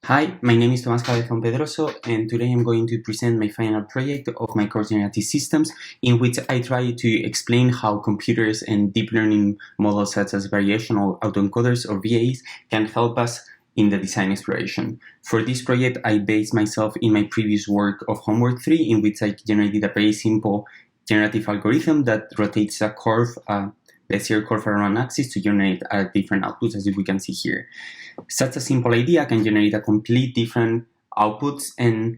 Hi, my name is Tomás Cabezón Pedroso, and today I'm going to present my final project of my course Generative Systems, in which I try to explain how computers and deep learning models such as variational autoencoders or VAs can help us in the design exploration. For this project, I based myself in my previous work of Homework 3, in which I generated a very simple generative algorithm that rotates a curve, the zero curve around an axis to generate different outputs, as we can see here. Such a simple idea can generate a complete different outputs, and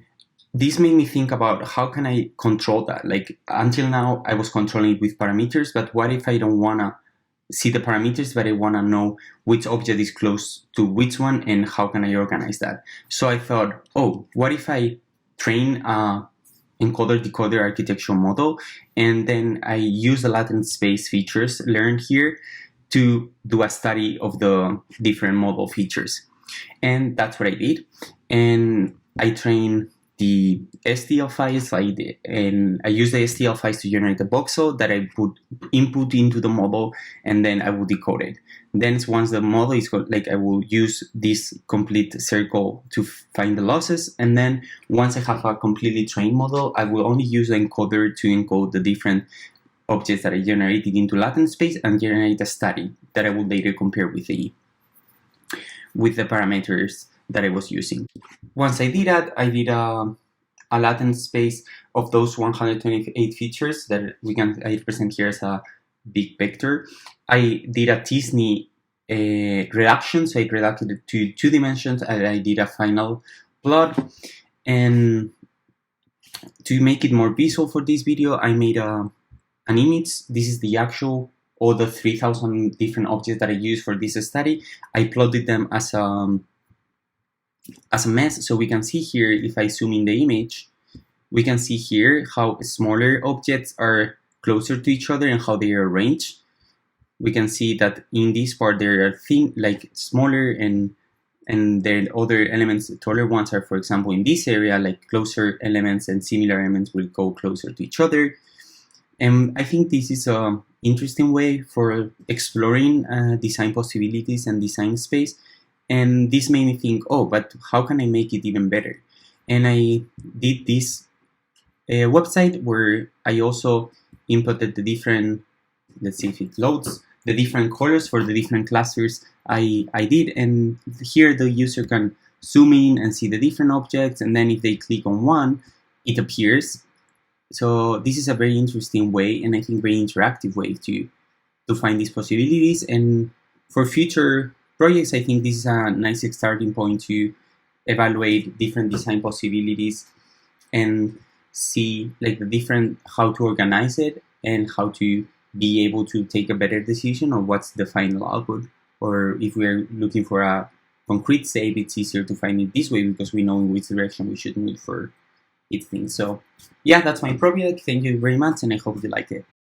this made me think about how can I control that. Like, until now I was controlling it with parameters, but what if I don't want to see the parameters, but I want to know which object is close to which one and how can I organize that? So I thought, oh, what if I train a encoder-decoder architecture model, and then I use the latent space features learned here to do a study of the different model features. And that's what I did. And I trained the STL files, and I use the STL files to generate the voxel that I put input into the model, and then I will decode it. Then once the model is I will use this complete circle to find the losses, and then once I have a completely trained model, I will only use the encoder to encode the different objects that I generated into latent space and generate a study that I will later compare with the parameters that I was using. Once I did that, I did a latent space of those 128 features that I present here as a big vector. I did a t-SNE reduction, so I reduced it to 2 dimensions, and I did a final plot. And to make it more visual for this video, I made an image. This is the actual, all the 3,000 different objects that I used for this study. I plotted them as a mesh, so we can see here, if I zoom in the image, we can see here how smaller objects are closer to each other and how they are arranged. We can see that in this part there are smaller, and the other elements, the taller ones, are, for example, in this area, like closer elements and similar elements will go closer to each other. And I think this is an interesting way for exploring design possibilities and design space. And this made me think, oh, but how can I make it even better? And I did this website where I also inputted the different, let's see if it loads, the different colors for the different clusters I did. And here the user can zoom in and see the different objects. And then if they click on one, it appears. So this is a very interesting way, and I think very interactive way to find these possibilities. And for future projects, I think this is a nice starting point to evaluate different design possibilities and see how to organize it and how to be able to take a better decision on what's the final output. Or if we're looking for a concrete shape, it's easier to find it this way because we know in which direction we should move for each thing. So yeah, that's my project. Thank you very much, and I hope you like it.